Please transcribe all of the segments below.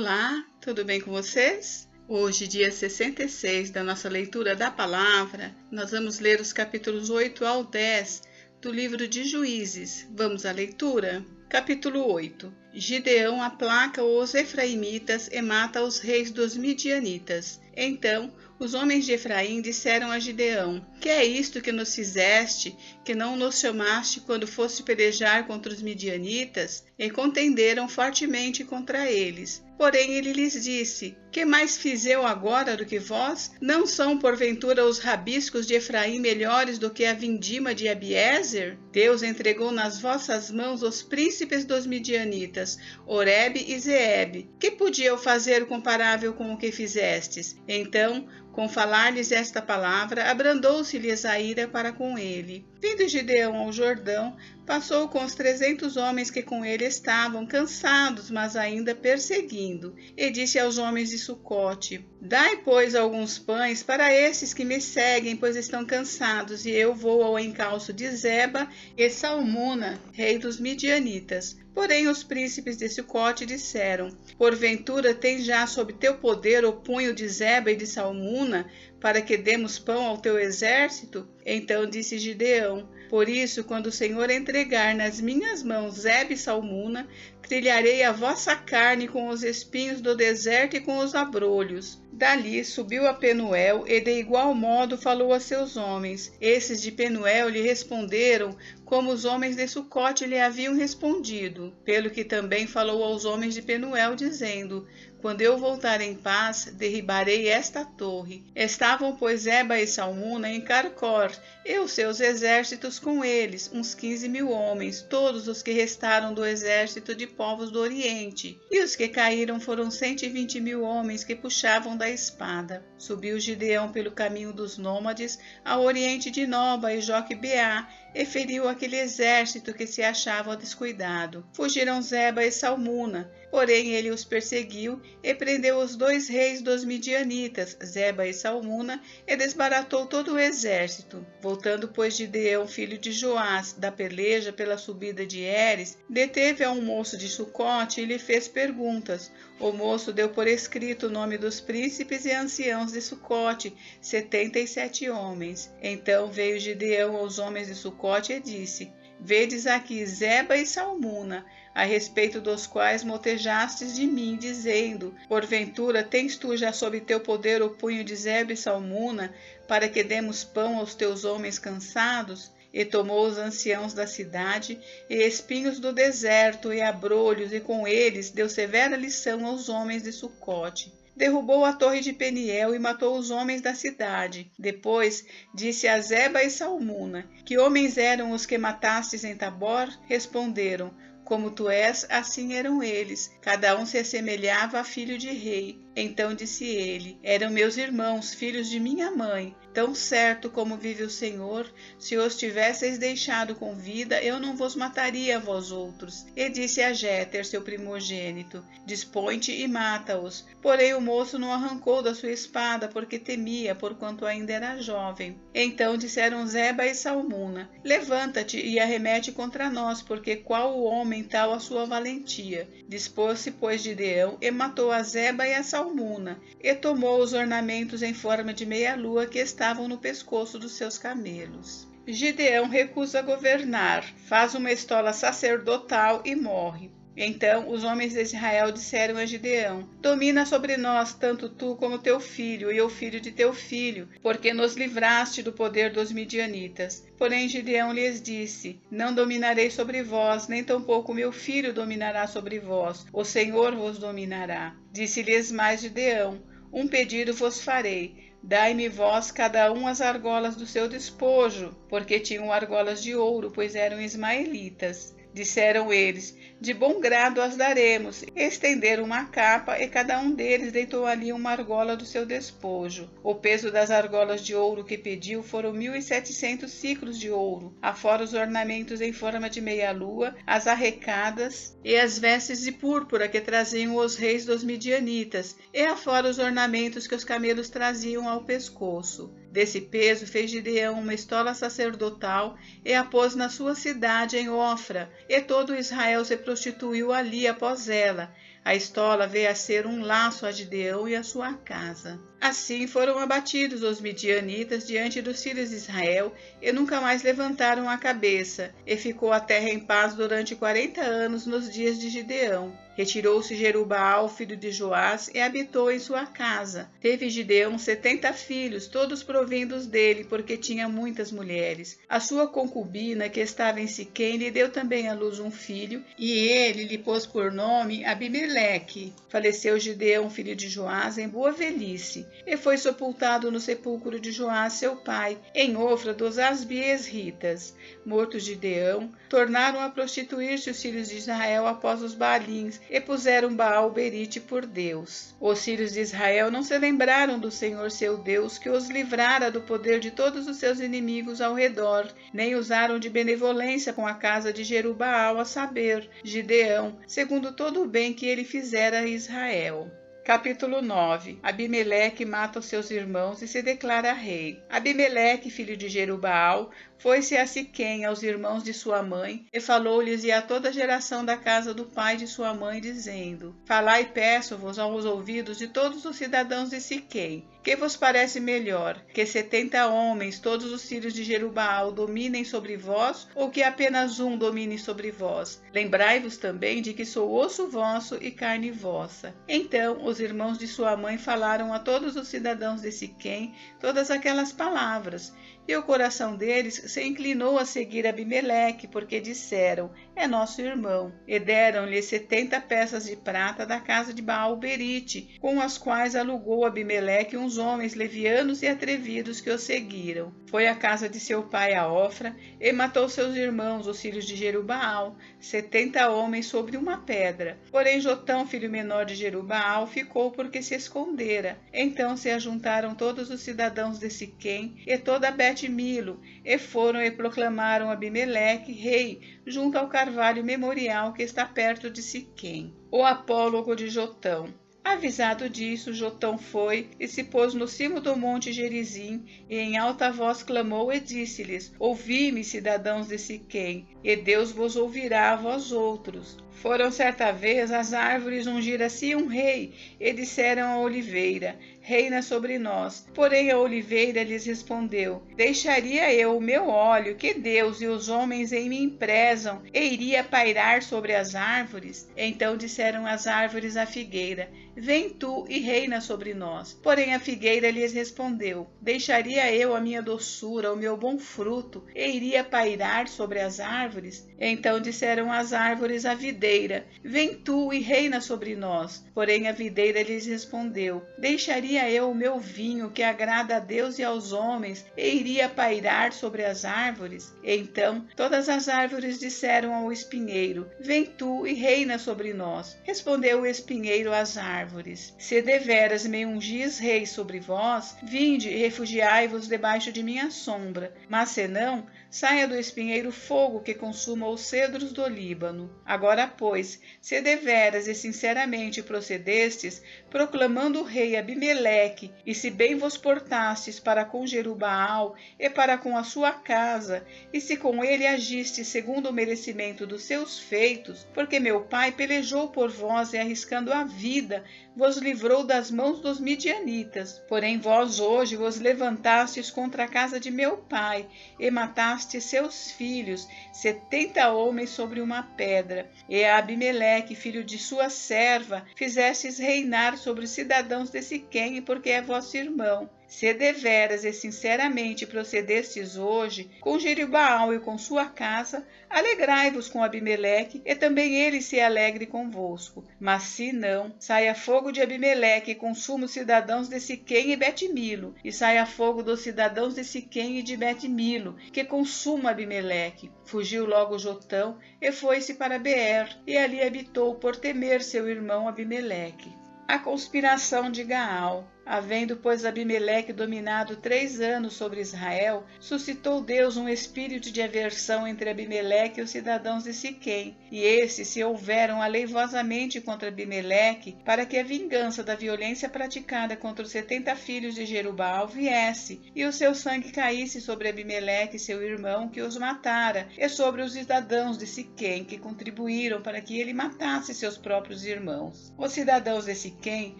Olá, tudo bem com vocês? Hoje, dia 66 da nossa leitura da palavra, nós vamos ler os capítulos 8 ao 10 do livro de Juízes. Vamos à leitura? Capítulo 8. Gideão aplaca os efraimitas e mata os reis dos midianitas. Então os homens de Efraim disseram a Gideão: Que é isto que nos fizeste, que não nos chamaste quando foste pelejar contra os midianitas? E contenderam fortemente contra eles. Porém ele lhes disse: Que mais fiz eu agora do que vós? Não são porventura os rabiscos de Efraim melhores do que a vindima de Abiezer? Deus entregou nas vossas mãos os príncipes dos midianitas, Oreb e Zeeb. Que podia eu fazer comparável com o que fizestes? Então, com falar-lhes esta palavra, abrandou-se-lhes a ira para com ele. Vindo Gideão ao Jordão, passou com os 300 homens que com ele estavam, cansados, mas ainda perseguindo, e disse aos homens de Sucote: Dai, pois, alguns pães para esses que me seguem, pois estão cansados, e eu vou ao encalço de Zeba e Salmuna, rei dos midianitas. Porém os príncipes de Sucote disseram: Porventura tens já sob teu poder o punho de Zeba e de Salmuna, para que demos pão ao teu exército? Então disse Gideão: Por isso, quando o Senhor entregar nas minhas mãos Zeba e Salmuna, trilharei a vossa carne com os espinhos do deserto e com os abrolhos. Dali subiu a Penuel e de igual modo falou a seus homens. Esses de Penuel lhe responderam como os homens de Sucote lhe haviam respondido, pelo que também falou aos homens de Penuel, dizendo: Quando eu voltar em paz, derribarei esta torre. Estavam, pois, Zeba e Salmuna em Carcor, e os seus exércitos com eles, uns 15.000 homens, todos os que restaram do exército de povos do Oriente. E os que caíram foram 120.000 homens que puxavam da espada. Subiu Gideão pelo caminho dos nômades ao oriente de Noba e Joque-Beá, e feriu aquele exército que se achava descuidado. Fugiram Zeba e Salmuna, porém ele os perseguiu e prendeu os 2 reis dos midianitas, Zeba e Salmuna, e desbaratou todo o exército. Voltando, pois, Gideão, filho de Joás, da peleja pela subida de Heres, deteve a um moço de Sucote e lhe fez perguntas. O moço deu por escrito o nome dos príncipes e anciãos de Sucote, 77 homens. Então veio Gideão aos homens de Sucote e disse: Vedes aqui Zeba e Salmuna, a respeito dos quais motejastes de mim, dizendo: Porventura tens tu já sob teu poder o punho de Zeba e Salmuna, para que demos pão aos teus homens cansados? E tomou os anciãos da cidade, e espinhos do deserto, e abrolhos, e com eles deu severa lição aos homens de Sucote. Derrubou a torre de Peniel e matou os homens da cidade. Depois disse a Zeba e Salmuna: Que homens eram os que matastes em Tabor? Responderam: Como tu és, assim eram eles. Cada um se assemelhava a filho de rei. Então disse ele: Eram meus irmãos, filhos de minha mãe. Tão certo como vive o Senhor, se os tivesseis deixado com vida, eu não vos mataria a vós outros. E disse a Jéter, seu primogênito: Dispõe-te e mata-os. Porém o moço não arrancou da sua espada, porque temia, porquanto ainda era jovem. Então disseram Zeba e Salmuna: Levanta-te e arremete contra nós, porque qual o homem tal a sua valentia? Dispôs-se, pois, Gideão, e matou a Zeba e a Salmuna, e tomou os ornamentos em forma de meia-lua que estavam no pescoço dos seus camelos. Gideão recusa governar, faz uma estola sacerdotal e morre. Então os homens de Israel disseram a Gideão: Domina sobre nós tanto tu como teu filho e o filho de teu filho, porque nos livraste do poder dos midianitas. Porém Gideão lhes disse: Não dominarei sobre vós, nem tampouco meu filho dominará sobre vós, o Senhor vos dominará. Disse-lhes mais Gideão: Um pedido vos farei. Dai-me vós cada um as argolas do seu despojo, porque tinham argolas de ouro, pois eram ismaelitas. Disseram eles: De bom grado as daremos. Estenderam uma capa, e cada um deles deitou ali uma argola do seu despojo. O peso das argolas de ouro que pediu foram 1.700 siclos de ouro, afora os ornamentos em forma de meia-lua, as arrecadas e as vestes de púrpura que traziam os reis dos midianitas, e afora os ornamentos que os camelos traziam ao pescoço. Desse peso fez Gideão uma estola sacerdotal e a pôs na sua cidade em Ofra, e todo Israel se prostituiu ali após ela. A estola veio a ser um laço a Gideão e a sua casa. Assim foram abatidos os midianitas diante dos filhos de Israel e nunca mais levantaram a cabeça, e ficou a terra em paz durante 40 anos nos dias de Gideão. Retirou-se Jerubaal, filho de Joás, e habitou em sua casa. Teve Gideão 70 filhos, todos provindos dele, porque tinha muitas mulheres. A sua concubina, que estava em Siquém, lhe deu também à luz um filho, e ele lhe pôs por nome Abimeleque. Faleceu Gideão, filho de Joás, em boa velhice, e foi sepultado no sepulcro de Joás, seu pai, em Ofra dos Asbiesritas. Morto Gideão, tornaram a prostituir-se os filhos de Israel após os Baalins, e puseram Baal-berite por Deus. Os filhos de Israel não se lembraram do Senhor seu Deus, que os livrara do poder de todos os seus inimigos ao redor, nem usaram de benevolência com a casa de Jerubaal, a saber, Gideão, segundo todo o bem que ele fizera a Israel. Capítulo 9. Abimeleque mata os seus irmãos e se declara rei. Abimeleque, filho de Jerubaal, foi-se a Siquém, aos irmãos de sua mãe, e falou-lhes e a toda a geração da casa do pai de sua mãe, dizendo: Falai, peço-vos, aos ouvidos de todos os cidadãos de Siquém, que vos parece melhor, que 70 homens, todos os filhos de Jerubaal, dominem sobre vós, ou que apenas um domine sobre vós? Lembrai-vos também de que sou osso vosso e carne vossa. Então os irmãos de sua mãe falaram a todos os cidadãos de Siquém todas aquelas palavras, e o coração deles se inclinou a seguir Abimeleque, porque disseram: é nosso irmão. E deram-lhe 70 peças de prata da casa de Baal-berite, com as quais alugou Abimeleque uns homens levianos e atrevidos que o seguiram. Foi à casa de seu pai a Ofra, e matou seus irmãos, os filhos de Jerubaal, 70 homens sobre uma pedra. Porém Jotão, filho menor de Jerubaal, ficou porque se escondera. Então se ajuntaram todos os cidadãos de Siquém e toda Bet-Milo, e foram e proclamaram Abimeleque rei junto ao carvalho memorial que está perto de Siquém. O apólogo de Jotão. Avisado disso, Jotão foi e se pôs no cimo do monte Gerizim, e em alta voz clamou e disse-lhes: Ouvi-me, cidadãos de Siquém, e Deus vos ouvirá a vós outros. Foram certa vez as árvores ungir a si um rei, e disseram à oliveira: Reina sobre nós. Porém a oliveira lhes respondeu: Deixaria eu o meu óleo, que Deus e os homens em mim prezam, e iria pairar sobre as árvores? Então disseram as árvores à figueira: Vem tu e reina sobre nós. Porém a figueira lhes respondeu: Deixaria eu a minha doçura, o meu bom fruto, e iria pairar sobre as árvores? Então disseram as árvores à videira: Vem tu e reina sobre nós. Porém a videira lhes respondeu: Deixaria eu o meu vinho, que agrada a Deus e aos homens, e iria pairar sobre as árvores? Então todas as árvores disseram ao espinheiro: Vem tu e reina sobre nós. Respondeu o espinheiro às árvores: Se deveras me ungis rei sobre vós, vinde e refugiai-vos debaixo de minha sombra. Mas se não, saia do espinheiro fogo que consuma os cedros do Líbano. Agora, pois, se deveras e sinceramente procedestes, proclamando o rei Abimeleque, e se bem vos portastes para com Jerubaal e para com a sua casa, e se com ele agistes segundo o merecimento dos seus feitos, porque meu pai pelejou por vós e, arriscando a vida, vos livrou das mãos dos midianitas. Porém vós hoje vos levantastes contra a casa de meu pai, e matastes seus filhos, 70 homens sobre uma pedra, e a Abimeleque, filho de sua serva, fizestes reinar sobre os cidadãos de Siquém, porque é vosso irmão. Se deveras e sinceramente procedestes hoje com Jerubaal e com sua casa, alegrai-vos com Abimeleque, e também ele se alegre convosco. Mas se não, saia fogo de Abimeleque e consuma os cidadãos de Siquém e Bet-Milo, e saia fogo dos cidadãos de Siquém e de Bet-Milo, que consuma Abimeleque. Fugiu logo Jotão e foi-se para Beer, e ali habitou por temer seu irmão Abimeleque. A conspiração de Gaal. Havendo, pois, Abimeleque dominado 3 anos sobre Israel, suscitou Deus um espírito de aversão entre Abimeleque e os cidadãos de Siquém, e estes se houveram aleivosamente contra Abimeleque, para que a vingança da violência praticada contra os 70 filhos de Jerubbaal viesse, e o seu sangue caísse sobre Abimeleque, seu irmão, que os matara, e sobre os cidadãos de Siquém, que contribuíram para que ele matasse seus próprios irmãos. Os cidadãos de Siquém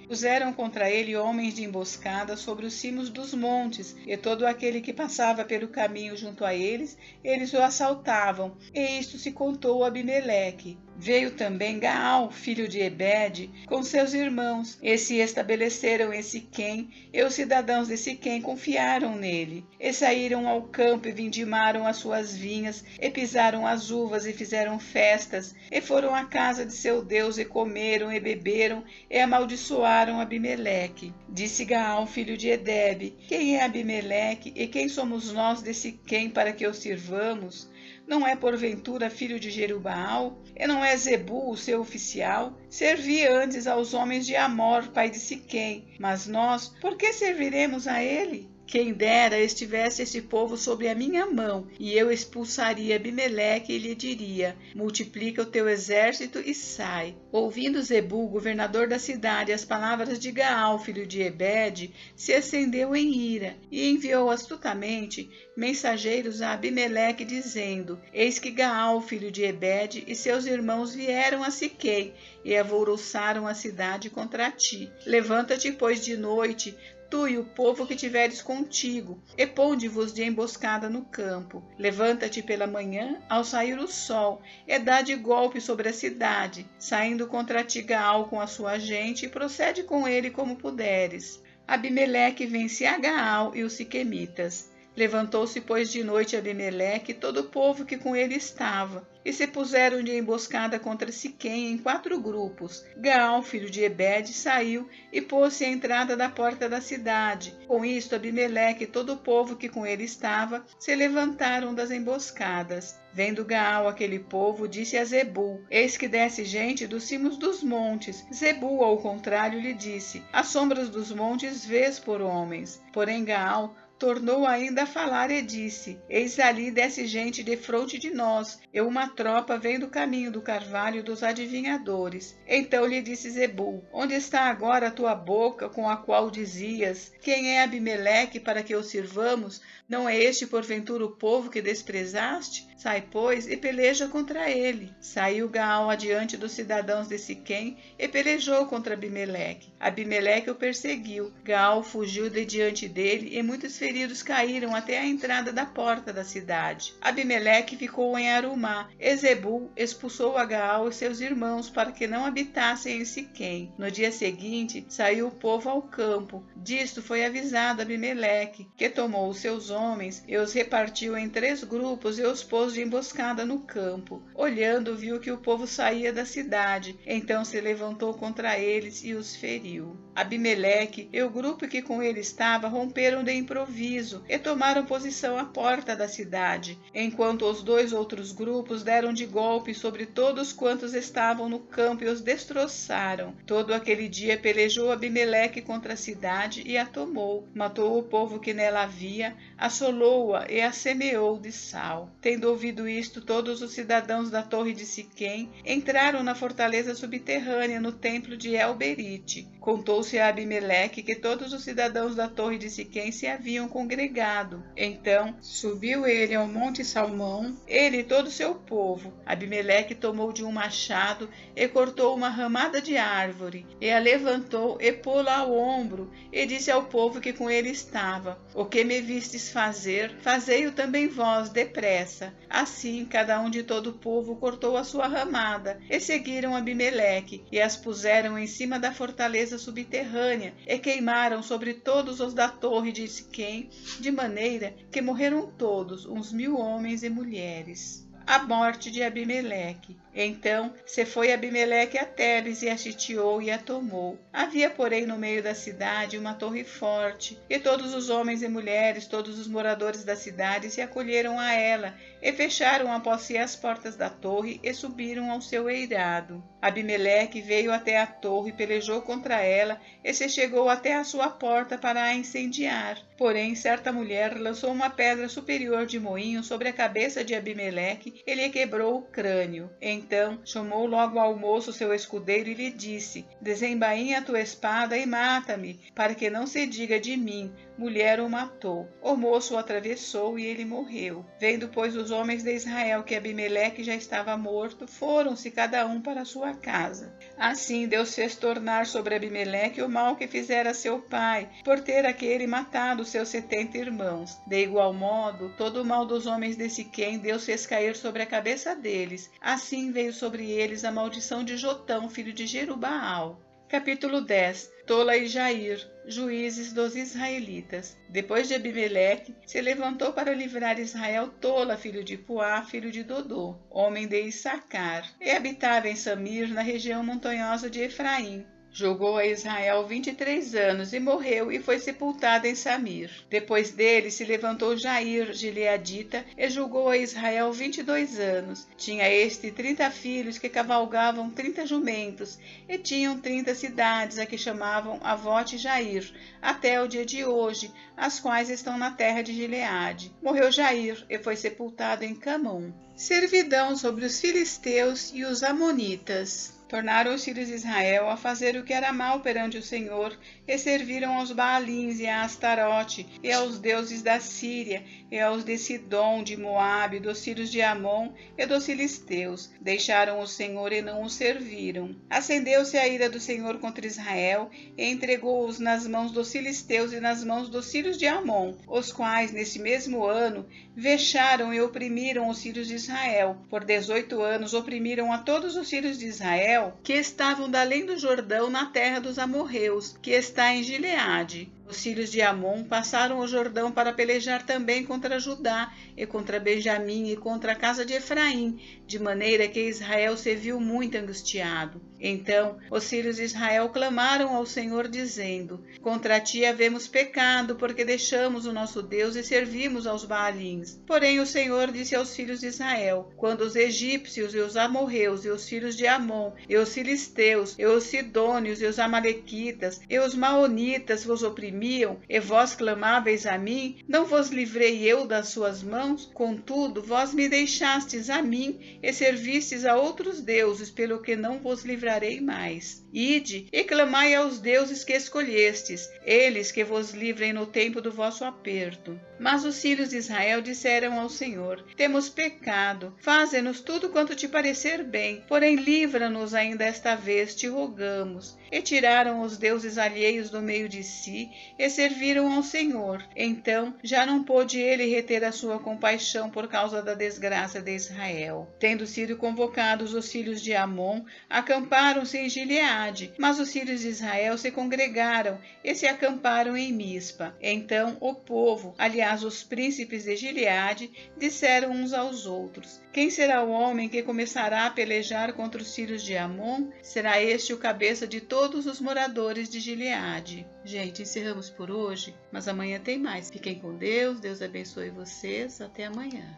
puseram contra ele homens de emboscada sobre os cimos dos montes, e todo aquele que passava pelo caminho junto a eles, eles o assaltavam, e isto se contou a Abimeleque. Veio também Gaal, filho de Ebede, com seus irmãos, e se estabeleceram em Siquém, e os cidadãos de Siquém confiaram nele. E saíram ao campo e vindimaram as suas vinhas, e pisaram as uvas e fizeram festas, e foram à casa de seu Deus e comeram e beberam, e amaldiçoaram Abimeleque. Disse Gaal, filho de Edebe: quem é Abimeleque, e quem somos nós de Siquém para que o sirvamos? Não é porventura filho de Jerubbaal? E não é Zebul o seu oficial? Servi antes aos homens de Amor, pai de Siquém, mas nós, por que serviremos a ele? Quem dera estivesse esse povo sob a minha mão, e eu expulsaria Abimeleque e lhe diria: multiplica o teu exército e sai. Ouvindo Zebul, governador da cidade, as palavras de Gaal, filho de Ebede, se acendeu em ira, e enviou astutamente mensageiros a Abimeleque, dizendo: eis que Gaal, filho de Ebede, e seus irmãos vieram a Siquém, e alvoroçaram a cidade contra ti. Levanta-te, pois, de noite, tu e o povo que tiveres contigo, e ponde-vos de emboscada no campo. Levanta-te pela manhã, ao sair o sol, e dá de golpe sobre a cidade, saindo contra ti Gaal com a sua gente, e procede com ele como puderes. Abimeleque vence a Gaal e os siquemitas. Levantou-se, pois, de noite Abimeleque e todo o povo que com ele estava, e se puseram de emboscada contra Siquém em 4 grupos. Gaal, filho de Ebede, saiu e pôs-se à entrada da porta da cidade. Com isto, Abimeleque e todo o povo que com ele estava se levantaram das emboscadas. Vendo Gaal aquele povo, disse a Zebul: eis que desce gente dos cimos dos montes. Zebul, ao contrário, lhe disse: as sombras dos montes vês por homens. Porém Gaal tornou ainda a falar e disse: eis ali desce gente defronte de nós, e uma tropa vem do caminho do carvalho dos adivinhadores. Então lhe disse Zebul: onde está agora a tua boca com a qual dizias: quem é Abimeleque para que o sirvamos? Não é este porventura o povo que desprezaste? Sai, pois, e peleja contra ele. Saiu Gaal adiante dos cidadãos de Siquém e pelejou contra Abimeleque. Abimeleque o perseguiu. Gaal fugiu de diante dele, e muitos feridos caíram até a entrada da porta da cidade. Abimeleque ficou em Arumá, e Zebul expulsou a Gaal e seus irmãos para que não habitassem em Siquém. No dia seguinte, saiu o povo ao campo. Disto foi avisado Abimeleque, que tomou os seus homens e os repartiu em 3 grupos e os pôs de emboscada no campo. Olhando, viu que o povo saía da cidade. Então se levantou contra eles e os feriu. Abimeleque e o grupo que com ele estava romperam de improviso e tomaram posição à porta da cidade, enquanto os 2 outros grupos deram de golpe sobre todos quantos estavam no campo e os destroçaram. Todo aquele dia pelejou Abimeleque contra a cidade e a tomou. Matou o povo que nela havia, assolou-a e a semeou de sal. Tendo ouvido isto, todos os cidadãos da torre de Siquém entraram na fortaleza subterrânea no templo de El-Berite. Contou-se a Abimeleque que todos os cidadãos da torre de Siquém se haviam congregado. Então subiu ele ao monte Salmão, ele e todo o seu povo. Abimeleque tomou de um machado e cortou uma ramada de árvore, e a levantou e pô-la ao ombro, e disse ao povo que com ele estava: o que me vistes fazer, fazei-o também vós depressa. Assim, cada um de todo o povo cortou a sua ramada, e seguiram Abimeleque, e as puseram em cima da fortaleza subterrânea, e queimaram sobre todos os da torre de Siquém, de maneira que morreram todos, uns 1000 homens e mulheres. A morte de Abimeleque. Então se foi Abimeleque a Tebes e a sitiou e a tomou. Havia, porém, no meio da cidade uma torre forte, e todos os homens e mulheres, todos os moradores da cidade se acolheram a ela, e fecharam após si as portas da torre e subiram ao seu eirado. Abimeleque veio até a torre, pelejou contra ela e se chegou até a sua porta para a incendiar. Porém, certa mulher lançou uma pedra superior de moinho sobre a cabeça de Abimeleque e lhe quebrou o crânio. Então chamou logo ao moço seu escudeiro e lhe disse: desembainha a tua espada e mata-me, para que não se diga de mim, mulher o matou. O moço o atravessou e ele morreu. Vendo, pois, os homens de Israel que Abimeleque já estava morto, foram-se cada um para sua casa. Assim Deus fez tornar sobre Abimeleque o mal que fizera seu pai, por ter aquele matado seus 70 irmãos. De igual modo, todo o mal dos homens de Siquém Deus fez cair sobre a cabeça deles. Assim veio sobre eles a maldição de Jotão, filho de Jerubaal. Capítulo 10. Tola e Jair, juízes dos israelitas. Depois de Abimeleque, se levantou para livrar Israel Tola, filho de Puá, filho de Dodô, homem de Issacar, e habitava em Samir, na região montanhosa de Efraim. Julgou a Israel 23 anos e morreu e foi sepultado em Samir. Depois dele se levantou Jair, gileadita, e julgou a Israel 22 anos. Tinha este 30 filhos que cavalgavam 30 jumentos, e tinham 30 cidades a que chamavam Avote Jair, até o dia de hoje, as quais estão na terra de Gileade. Morreu Jair e foi sepultado em Camon. Servidão sobre os filisteus e os amonitas. Tornaram os filhos de Israel a fazer o que era mal perante o Senhor, e serviram aos Baalins e a Astarote, e aos deuses da Síria, e aos de Sidom, de Moabe, dos filhos de Amon e dos filisteus. Deixaram o Senhor e não o serviram. Acendeu-se a ira do Senhor contra Israel, e entregou-os nas mãos dos filisteus e nas mãos dos filhos de Amon, os quais, nesse mesmo ano, vexaram e oprimiram os filhos de Israel. Por 18 anos oprimiram a todos os filhos de Israel que estavam da além do Jordão, na terra dos amorreus, que está em Gileade. Os filhos de Amon passaram o Jordão para pelejar também contra Judá e contra Benjamim e contra a casa de Efraim, de maneira que Israel se viu muito angustiado. Então os filhos de Israel clamaram ao Senhor, dizendo: contra ti havemos pecado, porque deixamos o nosso Deus e servimos aos Baalins. Porém o Senhor disse aos filhos de Israel: quando os egípcios e os amorreus e os filhos de Amon e os filisteus e os sidônios e os amalequitas e os maonitas vos oprimiram, e vós clamáveis a mim, não vos livrei eu das suas mãos? Contudo, vós me deixastes a mim e servistes a outros deuses, pelo que não vos livrarei mais. Ide e clamai aos deuses que escolhestes, eles que vos livrem no tempo do vosso aperto. Mas os filhos de Israel disseram ao Senhor: temos pecado, faze-nos tudo quanto te parecer bem, porém livra-nos ainda esta vez, te rogamos. E tiraram os deuses alheios do meio de si e serviram ao Senhor. Então já não pôde ele reter a sua compaixão por causa da desgraça de Israel. Tendo sido convocados os filhos de Amon, acamparam-se em Gileade, mas os filhos de Israel se congregaram e se acamparam em Mispa. Então o povo, aliás os príncipes de Gileade, disseram uns aos outros: quem será o homem que começará a pelejar contra os filhos de Amon? Será este o cabeça de todos os moradores de Gileade. Gente, encerramos por hoje, mas amanhã tem mais. Fiquem com Deus, Deus abençoe vocês. Até amanhã.